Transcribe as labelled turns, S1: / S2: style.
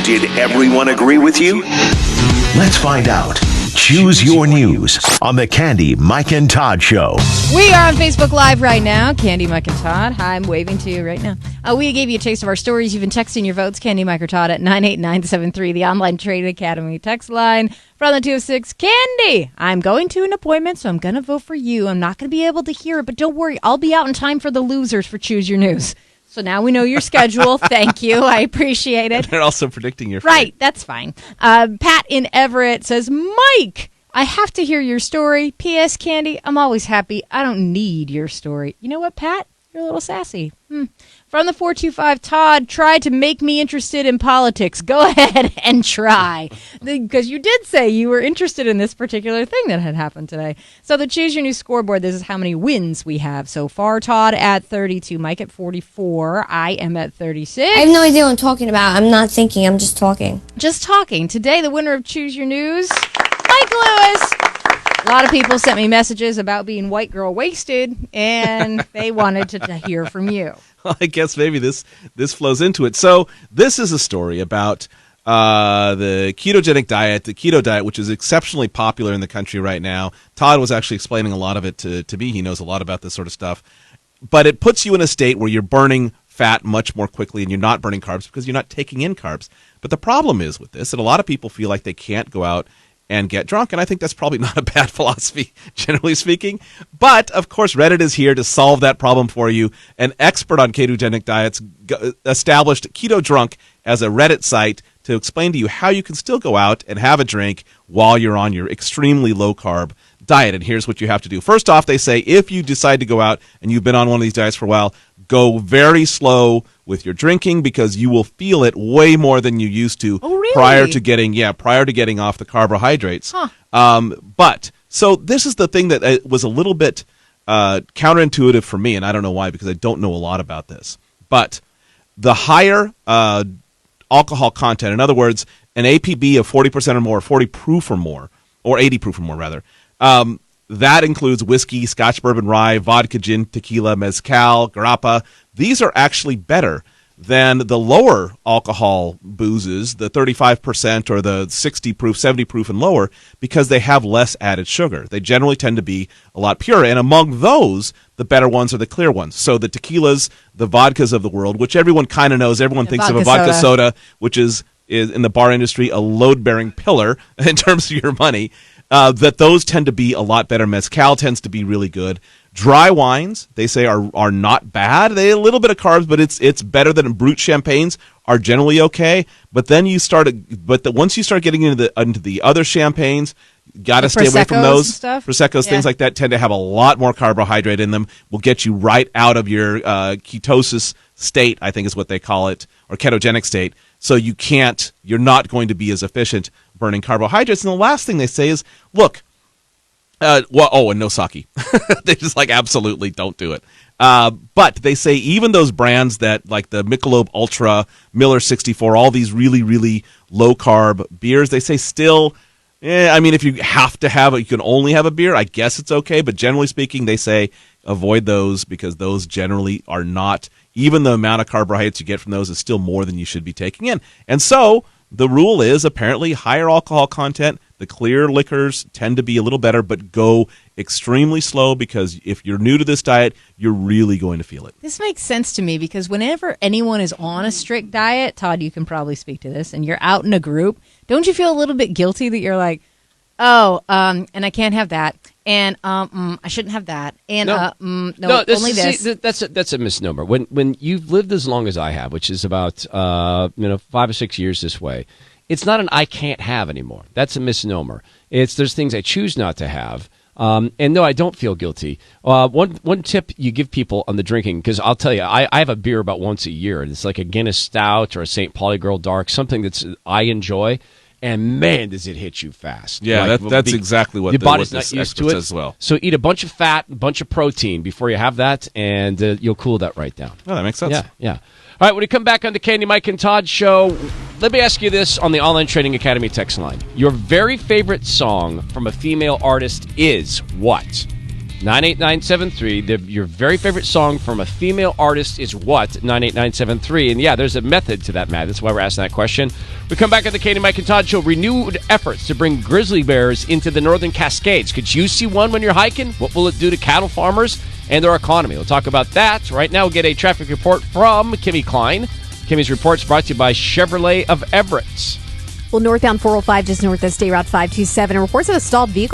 S1: Did everyone agree with you? Let's find out. Choose your news on the Candy, Mike, and Todd Show.
S2: We are on Facebook Live right now. Candy, Mike, and Todd. Hi, I'm waving to you right now. We gave you a taste of our stories. You've been texting your votes, Candy, Mike, or Todd, at 98973, the Online Trading Academy text line. From the 206, Candy, I'm going to an appointment, so I'm going to vote for you. I'm not going to be able to hear it, but don't worry. I'll be out in time for the losers for Choose Your News. So now we know your schedule. Thank you. I appreciate it.
S3: And they're also predicting your fate.
S2: Right. That's fine. Pat in Everett says, Mike, I have to hear your story. P.S. Candy, I'm always happy. I don't need your story. You know what, Pat? You're a little sassy. From the 425, Todd tried to make me interested in politics. Go ahead and try. Because you did say you were interested in this particular thing that had happened today. So the Choose Your News scoreboard, this is how many wins we have so far. Todd at 32, Mike at 44, I am at 36.
S4: I have no idea what I'm talking about. I'm not thinking, I'm just talking.
S2: Just talking. Today, the winner of Choose Your News, Mike Lewis. A lot of people sent me messages about being white girl wasted, and they wanted to hear from you.
S3: Well, I guess maybe this flows into it. So this is a story about the ketogenic diet, the keto diet, which is exceptionally popular in the country right now. Todd was actually explaining a lot of it to me. He knows a lot about this sort of stuff. But it puts you in a state where you're burning fat much more quickly and you're not burning carbs because you're not taking in carbs. But the problem is with this that a lot of people feel like they can't go out and get drunk, and I think that's probably not a bad philosophy, generally speaking. But, of course, Reddit is here to solve that problem for you. An expert on ketogenic diets established Keto Drunk as a Reddit site to explain to you how you can still go out and have a drink while you're on your extremely low-carb diet. And here's what you have to do. First off, they say if you decide to go out and you've been on one of these diets for a while, go very slow with your drinking because you will feel it way more than you used to prior to getting off the carbohydrates. But so this is the thing that was a little bit counterintuitive for me, and I don't know why because I don't know a lot about this. But the higher alcohol content, in other words, an APB of 40% or more, 40 proof or more, or 80 proof or more rather, that includes whiskey, Scotch, bourbon, rye, vodka, gin, tequila, mezcal, grappa. These are actually better than the lower alcohol boozes, the 35% or the 60 proof, 70 proof and lower, because they have less added sugar. They generally tend to be a lot purer. And among those, the better ones are the clear ones. So the tequilas, the vodkas of the world, which everyone kind of knows. Everyone thinks of a vodka soda, which is in the bar industry a load-bearing pillar in terms of your money. That those tend to be a lot better. Mezcal tends to be really good. Dry wines, they say, are not bad. They have a little bit of carbs, but it's better than brut champagnes are generally okay. But then once you start getting into the other champagnes, got to stay away from those. Prosecco's, things like that tend to have a lot more carbohydrate in them. Will get you right out of your ketosis state, I think is what they call it, or ketogenic state. So you're not going to be as efficient burning carbohydrates. And the last thing they say is, look, and no sake. They just absolutely don't do it. But they say even those brands that like the Michelob Ultra, Miller 64, all these really, really low-carb beers, they say still, if you have to have it, you can only have a beer, I guess it's okay. But generally speaking, they say avoid those because those generally are not, even the amount of carbohydrates you get from those is still more than you should be taking in. And so the rule is apparently higher alcohol content, the clear liquors tend to be a little better, but go extremely slow because if you're new to this diet, you're really going to feel it.
S2: This makes sense to me because whenever anyone is on a strict diet, Todd, you can probably speak to this, and you're out in a group, don't you feel a little bit guilty that you're like, and I can't have that, and I shouldn't have that, and only this.
S5: See, that's a misnomer. When you've lived as long as I have, which is about 5 or 6 years this way, it's not an I can't have anymore. That's a misnomer. There's things I choose not to have. And no, I don't feel guilty. One tip you give people on the drinking, because I'll tell you, I have a beer about once a year. It's like a Guinness Stout or a St. Pauli Girl Dark, something I enjoy. And man, does it hit you fast.
S3: Yeah, that's exactly what
S5: your body's
S3: this
S5: not used to
S3: expert
S5: it
S3: says as well.
S5: So eat a bunch of fat, a bunch of protein before you have that, and you'll cool that right down.
S3: Oh, that makes sense.
S5: Yeah. All right, when we come back on the Candy, Mike, and Todd Show, let me ask you this on the Online Trading Academy text line. Your very favorite song from a female artist is what? 98973. Your very favorite song from a female artist is what? 98973. And yeah, there's a method to that, Matt. That's why we're asking that question. We come back on the Katie, Mike, and Todd Show. Renewed efforts to bring grizzly bears into the Northern Cascades. Could you see one when you're hiking? What will it do to cattle farmers and their economy? We'll talk about that. Right now, we'll get a traffic report from Kimmy Klein. Kimmy's report's brought to you by Chevrolet of Everett.
S6: Well, northbound 405 just north of State Route 527. Reports of a stalled vehicle